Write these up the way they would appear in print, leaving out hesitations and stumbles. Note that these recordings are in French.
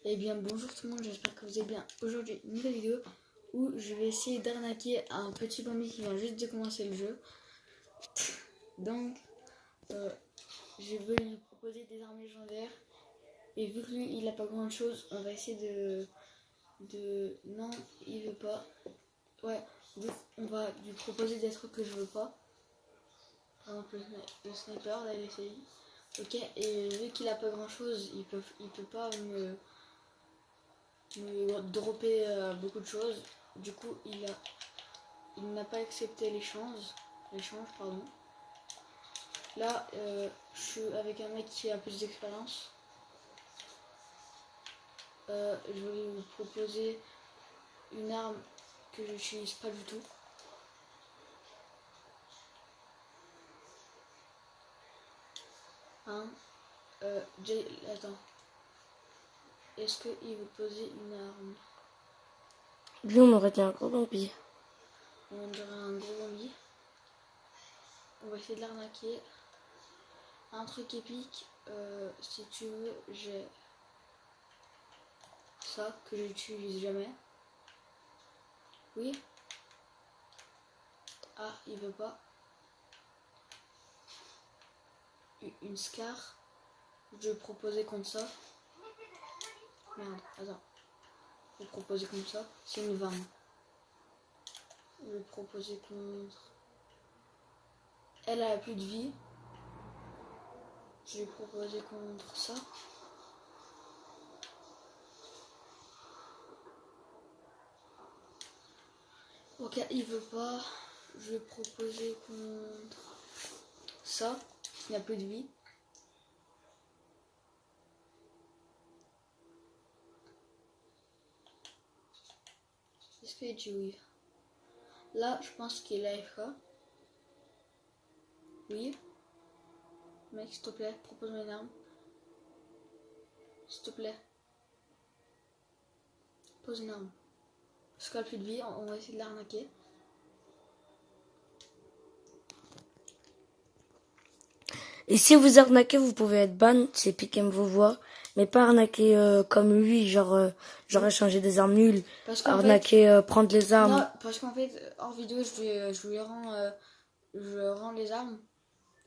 Eh bien bonjour tout le monde, j'espère que vous allez bien. Aujourd'hui, une nouvelle vidéo où je vais essayer d'arnaquer un petit Bambi qui vient juste de commencer le jeu. Donc, je vais lui proposer des armes légendaires. Et vu que lui, il n'a pas grand chose, on va essayer de... Non, il veut pas. Ouais, donc on va lui proposer des trucs que je veux pas. Par exemple, le sniper, là, il essaye. Ok, et vu qu'il a pas grand chose, il peut pas me dropper beaucoup de choses. Du coup, il n'a pas accepté l'échange. Pardon. Là, je suis avec un mec qui a plus d'expérience. Je vais vous proposer une arme que je n'utilise pas du tout. Hein, attends. Est-ce qu'il veut poser une arme? Lui, on aurait dit un gros Bambi. On dirait un gros Bambi. On va essayer de l'arnaquer. Un truc épique, si tu veux, j'ai ça que j'utilise jamais. Oui. Ah, il veut pas. Une Scar. Je vais proposer contre ça. Merde, attends. Je vais proposer comme ça. C'est une vanne. Je vais proposer contre... Elle a plus de vie. Je vais proposer contre ça. Ok, il veut pas. Je vais proposer contre ça. Il n'a plus de vie. Est-ce qu'il dit oui? Là, je pense qu'il est AFK. Oui. Mec, s'il te plaît, propose-moi une arme. S'il te plaît. Pose une arme. Parce qu'elle a plus de vie, on va essayer de l'arnaquer. Et si vous arnaquez, vous pouvez être ban, c'est piquer vos voix. Mais pas arnaquer comme lui, genre échanger des armes nulles. Arnaquer, prendre les armes. Non, parce qu'en fait, hors vidéo, je lui rends les armes.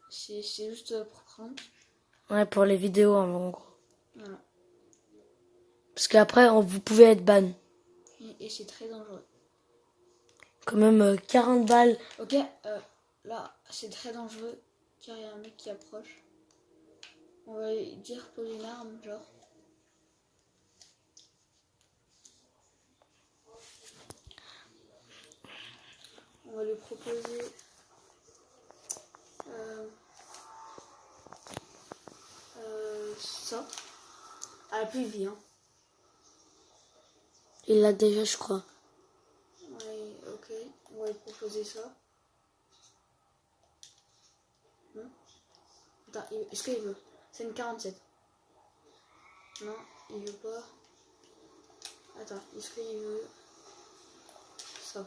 C'est juste pour prendre. Ouais, pour les vidéos, en gros. Voilà. Parce qu'après, vous pouvez être ban. Et c'est très dangereux. Quand même 40 balles. Ok, là, c'est très dangereux car il y a un mec qui approche. On va lui dire pose une arme, genre. On va lui proposer ça. Elle a plus de vie, hein. Il l'a déjà, je crois. Ouais, ok. On va lui proposer ça. Attends, est-ce qu'il veut? C'est une 47. Non, il veut pas. Attends, est-ce qu'il veut ça?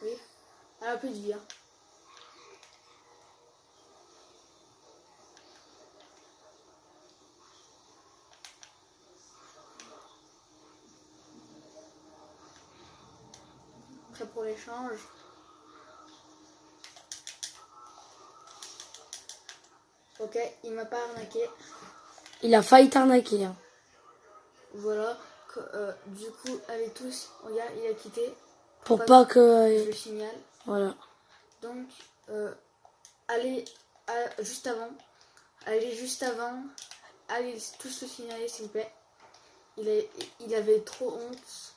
Oui. Elle a plus de vie, hein. Prêt pour l'échange. Ok, il m'a pas arnaqué. Il a failli t'arnaquer. Hein. Voilà. Du coup, allez tous, regarde, il a quitté. Pour pas que... Je le signale. Voilà. Donc, allez juste avant. Allez tous le signaler, s'il vous plaît. Il avait trop honte.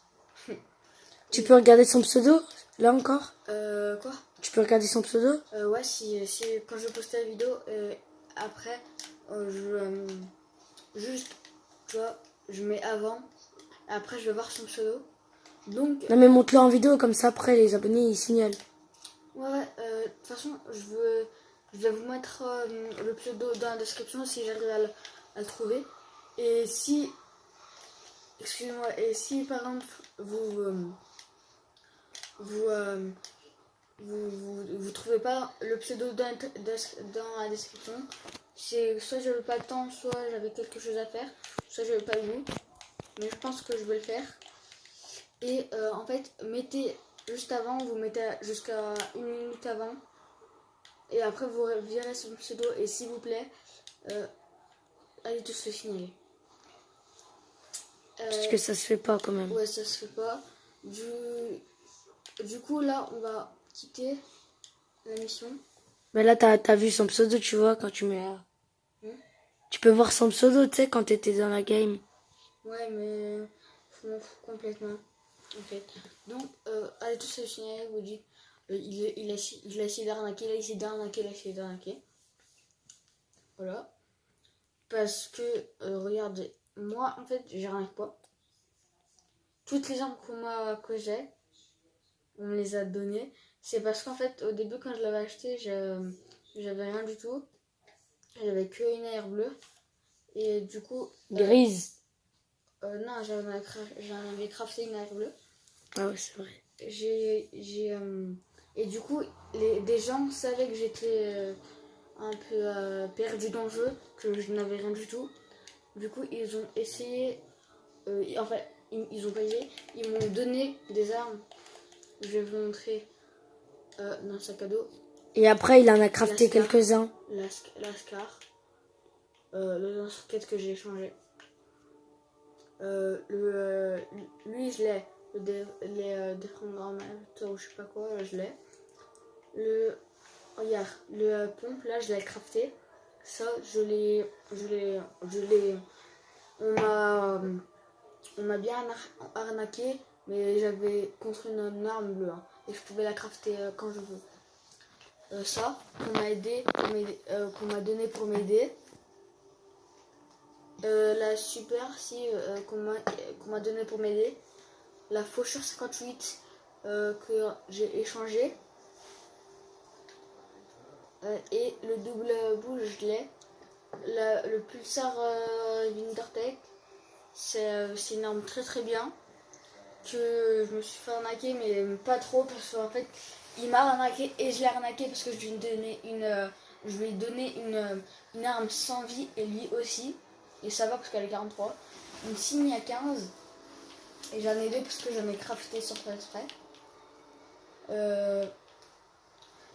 Tu peux regarder son pseudo, là encore? Quoi? Tu peux regarder son pseudo? Ouais, si quand je postais la vidéo, après, juste, tu vois, je mets avant, après je vais voir son pseudo. Donc, Non mais montre-le en vidéo, comme ça après les abonnés ils signalent. ouais, de toute façon, je vais vous mettre le pseudo dans la description si j'arrive à le trouver. Et si, excusez-moi, et si par exemple vous trouvez pas le pseudo dans la description, c'est soit j'avais pas le temps, soit j'avais quelque chose à faire, soit j'avais pas le goût. Mais je pense que je vais le faire. Et en fait, mettez juste avant, vous mettez jusqu'à 1 minute avant. Et après, vous virez son pseudo. Et s'il vous plaît, allez tous le signaler. Parce que ça se fait pas quand même. Ouais, ça se fait pas. Du coup, là, on va quitter la mission. Mais là, t'as vu son pseudo, tu vois, quand tu mets... Tu peux voir son pseudo, tu sais, quand t'étais dans la game. Ouais, mais je m'en fous complètement, en fait. Donc, allez tous le signaler, vous dites, il a essayé d'arnaquer, il a essayé d'arnaquer, il a essayé d'arnaquer. Voilà. Parce que, regardez, moi, en fait, j'arnaque pas. Toutes les armes que j'ai, on me les a données. C'est parce qu'en fait, au début, quand je l'avais acheté, j'avais rien du tout. J'avais que une AR bleue. Et du coup... Grise. Non, j'en avais crafté une AR bleue. Ah ouais, c'est vrai. Et du coup, des gens savaient que j'étais un peu perdu dans le jeu, que je n'avais rien du tout. Du coup, ils ont essayé... en fait, ils ont pas essayé. Ils m'ont donné des armes. Je vais vous montrer dans le sac à dos. Et après, il en a crafté quelques-uns. La Scar. Le lance-roquette que j'ai changé. Lui, je l'ai. Les défragrateurs ou je sais pas quoi, je l'ai. Regarde, le pompe, là, je l'ai crafté. Ça, je l'ai. On m'a bien arnaqué, mais j'avais construit une arme bleue. Hein, et je pouvais la crafter quand je veux. Ça, qu'on m'a aidé, qu'on m'a donné pour m'aider. La super qu'on m'a donné pour m'aider. La faucheur 58 que j'ai échangé. Et le double bouge, je l'ai. Le pulsar Wintertech, c'est une arme très très bien. Que je me suis fait arnaquer, mais pas trop, parce qu'en fait, il m'a arnaqué et je l'ai arnaqué parce que je lui ai donné une arme sans vie et lui aussi. Et ça va parce qu'elle est 43. Une signe à 15. Et j'en ai deux parce que j'en ai crafté sans faire exprès.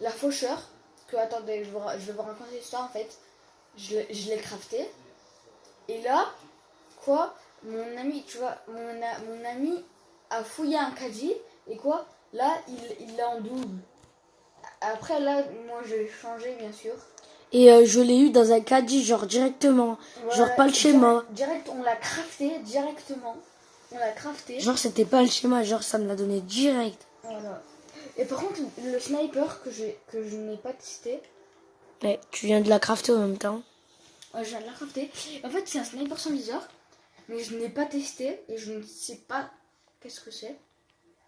La faucheur. Que attendez, je vais vous raconter l'histoire en fait. Je l'ai crafté. Et là, quoi, mon ami, tu vois, mon ami a fouillé un caddie. Et quoi, là, il l'a en double. Après, là, moi, je l'ai changé, bien sûr. Et je l'ai eu dans un caddie, genre directement. Voilà, genre pas le schéma. Direct, on l'a crafté directement. On l'a crafté. Genre c'était pas le schéma, genre ça me l'a donné direct. Voilà. Et par contre, le sniper que je n'ai pas testé. Ouais, tu viens de la crafter en même temps. Ouais, je viens de la crafter. En fait, c'est un sniper sans viseur. Mais je n'ai pas testé et je ne sais pas qu'est-ce que c'est.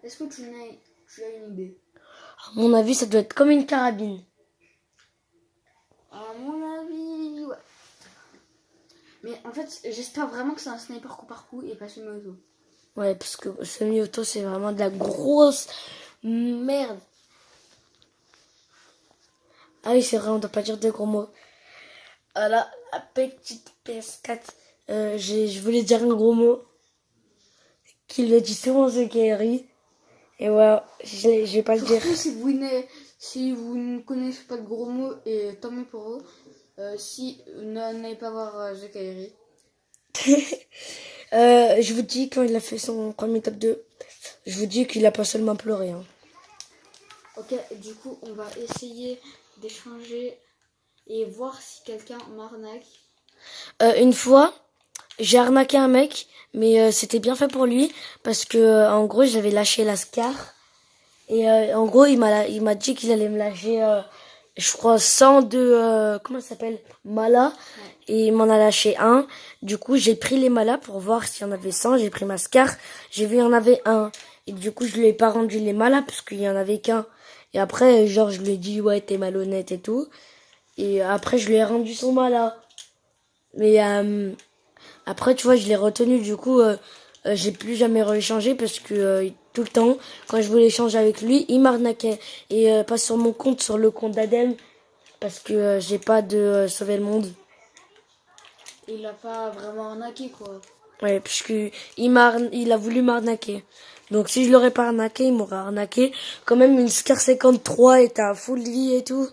Est-ce que tu as une idée? À mon avis, ça doit être comme une carabine. À mon avis, ouais. Mais en fait, j'espère vraiment que c'est un sniper coup par coup et pas semi-auto. Ouais, parce que semi-auto, c'est vraiment de la grosse merde. Ah oui, c'est vrai, on doit pas dire de gros mots. Voilà, la petite PS4. Je voulais dire un gros mot. Qu'il le dit souvent, ce qui rit. Et voilà, je vais pas le dire. Si vous ne connaissez pas de gros mots, et tant mieux pour vous. Si n'allez pas voir The Kairi. Je vous dis, quand il a fait son premier top 2, je vous dis qu'il a pas seulement pleuré. Hein. Ok, du coup, on va essayer d'échanger et voir si quelqu'un m'arnaque. Une fois, j'ai arnaqué un mec, mais c'était bien fait pour lui, parce que en gros, j'avais lâché la Scar. Et en gros, il m'a dit qu'il allait me lâcher, je crois, 100 de... comment ça s'appelle, Mala. Ouais. Et il m'en a lâché un. Du coup, j'ai pris les Malas pour voir s'il y en avait 100. J'ai pris ma Scar. J'ai vu il y en avait un. Et du coup, je lui ai pas rendu les Malas parce qu'il y en avait qu'un. Et après, genre, je lui ai dit, ouais, t'es malhonnête et tout. Et après, je lui ai rendu son Mala. Mais après, tu vois, je l'ai retenu. Du coup, j'ai plus jamais rééchangé parce que tout le temps, quand je voulais échanger avec lui, il m'arnaquait. Et pas sur mon compte, sur le compte d'Adem. Parce que j'ai pas de sauver le monde. il l'a pas vraiment arnaqué, quoi. Ouais, parce que il a voulu m'arnaquer. Donc si je l'aurais pas arnaqué, il m'aurait arnaqué. Quand même une Scar 53 et t'as full vie et tout.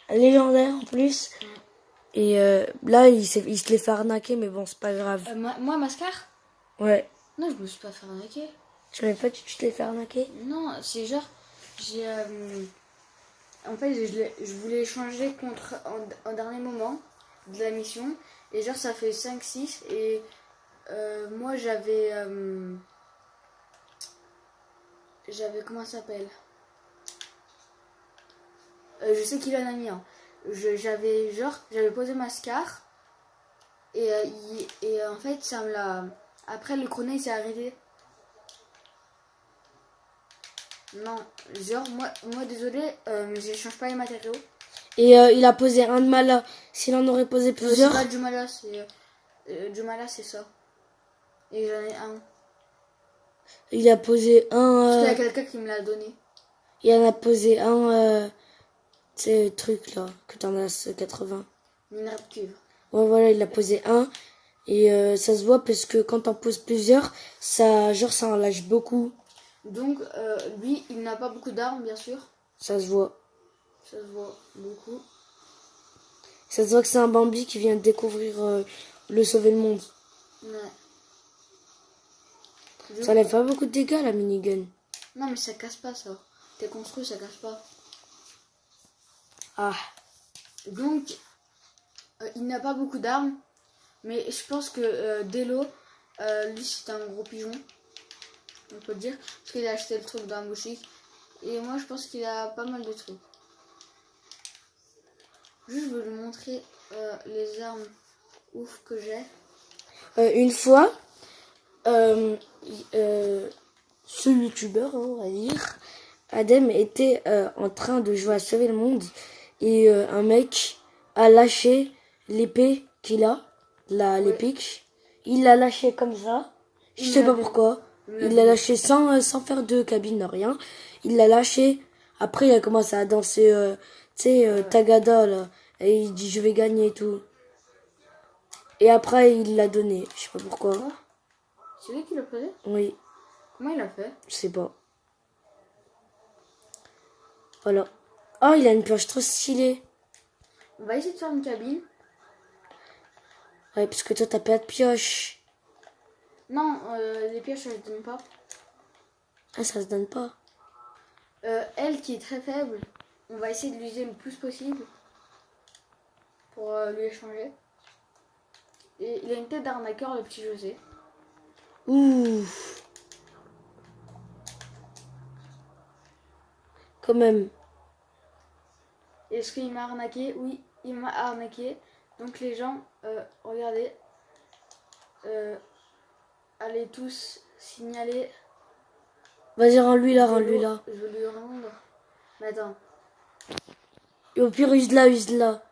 Légendaire en plus. Et là, il se l'est fait arnaquer, mais bon, c'est pas grave. Moi, Mascar? Ouais. Non, je me suis pas fait arnaquer. Je savais pas que tu te l'es fait arnaquer. Non, c'est genre, j'ai... en fait, je voulais échanger contre en dernier moment de la mission. Et genre, ça fait 5-6. Et moi, j'avais... Comment ça s'appelle? Je sais qu'il en a mis un. J'avais posé ma Scar. Et en fait, ça me l'a... Après, le chrono, il s'est arrêté. Non, genre, moi désolé, mais j'échange pas les matériaux. Et il a posé un de Mala. S'il en aurait posé C'est plusieurs. pas Jumala, c'est... Jumala, c'est ça. Et j'en ai un. Il a posé Parce qu'il y un. a quelqu'un qui me l'a donné. Il en a posé un. Ces trucs là, que t'en as 80. Minerai de cuivre. Ouais, voilà, il a posé un. Et ça se voit parce que quand t'en poses plusieurs, ça, genre, ça en lâche beaucoup. Donc, lui, il n'a pas beaucoup d'armes, bien sûr. Ça se voit. Ça se voit beaucoup. Ça se voit que c'est un Bambi qui vient de découvrir le sauver le monde. Ouais. Ça n'enlève pas beaucoup de dégâts, la minigun. Non, mais ça casse pas, ça. T'es construit, ça casse pas. Ah. Donc, il n'a pas beaucoup d'armes. Mais je pense que Delo, lui, c'est un gros pigeon. On peut le dire. Parce qu'il a acheté le truc dans la boutique. Et moi, je pense qu'il a pas mal de trucs. Juste, je veux lui montrer les armes ouf que j'ai. Une fois, ce youtubeur, on va dire, Adem était en train de jouer à sauver le monde. Et un mec a lâché l'épée qu'il a, l'épique. Il l'a lâché comme ça. Je sais pas pourquoi. Il l'a lâché sans faire de cabine, rien. Il l'a lâché. Après, il a commencé à danser, tu sais, Tagada, là. Et il dit, je vais gagner et tout. Et après, il l'a donné. Je sais pas pourquoi. C'est lui qui l'a posé? Oui, Comment il a fait? je sais pas. Voilà. Oh, il a une pioche trop stylée. On va essayer de faire une cabine. Ouais, parce que toi, t'as pas de pioche. Non, les pièges, elles ne donnent pas. Ah, ça se donne pas. Elle qui est très faible, on va essayer de l'user le plus possible pour lui échanger. Et il a une tête d'arnaqueur, le petit José. Ouh. Quand même. Est-ce qu'il m'a arnaqué? Oui, il m'a arnaqué. Donc les gens, regardez, allez tous signaler. Vas-y, rends-lui là, rends-lui là. Je vais lui rendre. Mais attends. Et au pire, use-la, use-la.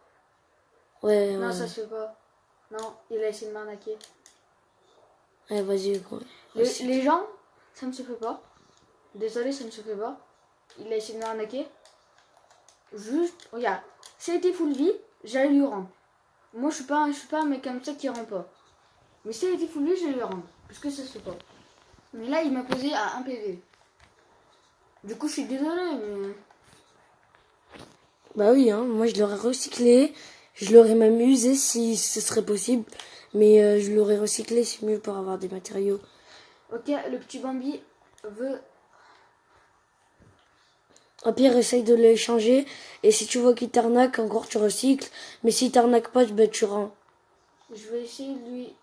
Ouais, Non, ouais. ça se fait pas. Non, il a essayé de m'arnaquer. Ouais, vas-y, gros. Les gens, ça ne se fait pas. Désolé, ça ne se fait pas. Il a essayé de m'arnaquer. Juste, regarde, si elle était full vie, j'allais lui rendre. Moi, je suis pas un mec comme ça qui rend pas. Mais si elle était full vie, j'allais lui rendre. Parce que ça se fait pas. Mais là, il m'a posé à 1 PV. Du coup, je suis désolée, mais... Bah oui, hein. Moi, je l'aurais recyclé. Je l'aurais même usé si ce serait possible. Mais je l'aurais recyclé, c'est mieux pour avoir des matériaux. Ok, le petit Bambi veut... Au pire, essaye de l'échanger. Et si tu vois qu'il t'arnaque, encore tu recycles. Mais s'il t'arnaque pas, ben, tu rends. Je vais essayer de lui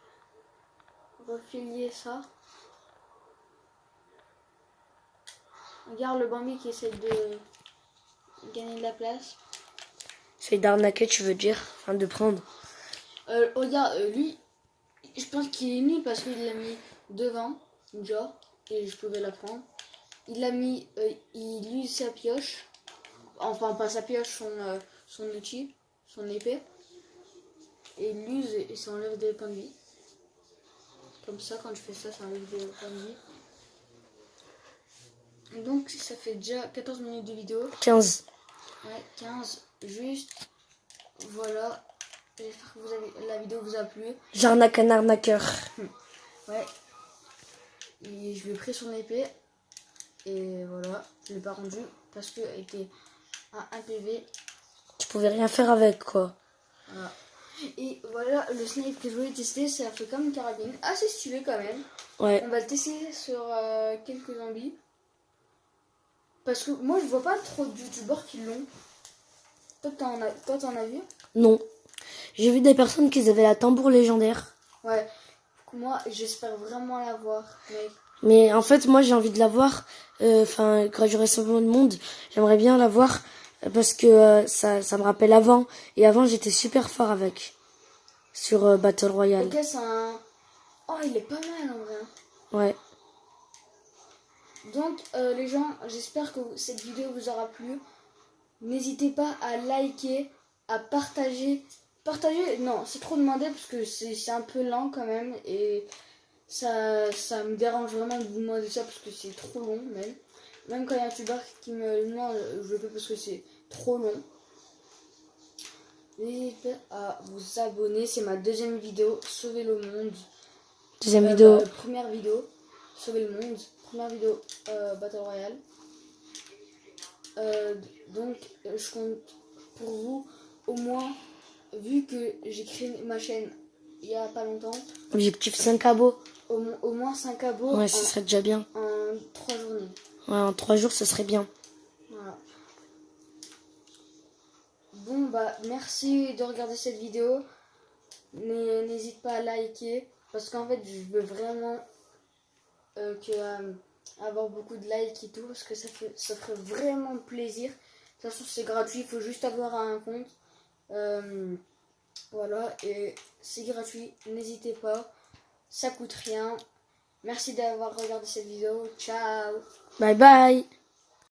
refiler ça. Regarde le Bambi qui essaie de gagner de la place. Essaye d'arnaquer, tu veux dire. Enfin, de prendre. Regarde, lui, je pense qu'il est nul parce qu'il l'a mis devant, genre, et je pouvais la prendre. Il a mis, il use sa pioche, enfin pas sa pioche, son outil, son épée, et il l'use et ça enlève des points de vie. Comme ça, quand je fais ça, ça enlève des points de vie. Et donc ça fait déjà 14 minutes de vidéo. 15. Ouais, 15, juste, voilà. J'espère que la vidéo vous a plu. J'arnaque un arnaqueur. Ouais. Et je lui ai pris son épée. Et voilà, je l'ai pas rendu parce qu'elle était à 1 PV. Tu pouvais rien faire avec, quoi. Voilà. Et voilà, le snipe que je voulais tester, ça fait comme une carabine. Assez stylé quand même. Ouais. On va le tester sur quelques zombies. Parce que moi, je vois pas trop de youtubeurs qui l'ont. Toi, t'en as vu? Non. J'ai vu des personnes qui avaient la tambour légendaire. Ouais. Moi, j'espère vraiment l'avoir, mec. Mais en fait, moi, j'ai envie de la voir. Enfin, quand j'aurai Rassemblement de Monde, j'aimerais bien la voir parce que ça me rappelle avant. Et avant, j'étais super fort avec. Sur Battle Royale. Ok, c'est un... Oh, il est pas mal en vrai. Ouais. Donc, les gens, j'espère que cette vidéo vous aura plu. N'hésitez pas à liker, à partager. Partager, non, c'est trop demandé parce que c'est un peu lent quand même. Et ça me dérange vraiment de vous demander ça parce que c'est trop long même. Même quand il y a un youtubeur qui me le demande, je le fais parce que c'est trop long. N'hésitez pas à vous abonner. C'est ma deuxième vidéo, Sauver le monde. Deuxième vidéo. Première vidéo, Sauver le monde. Première vidéo, Battle Royale. Donc, je compte pour vous, au moins, vu que j'ai créé ma chaîne il y a pas longtemps. Objectif 5 abos. Au moins 5 abos. Ouais, ce serait déjà bien. En 3 journées. Ouais, en 3 jours, ce serait bien. Voilà. Bon, bah, merci de regarder cette vidéo. N'hésite pas à liker. Parce qu'en fait, je veux vraiment avoir beaucoup de likes et tout. Parce que ça ferait vraiment plaisir. De toute façon, c'est gratuit. Il faut juste avoir un compte. Voilà. Et c'est gratuit. N'hésitez pas. Ça coûte rien. Merci d'avoir regardé cette vidéo. Ciao. Bye bye.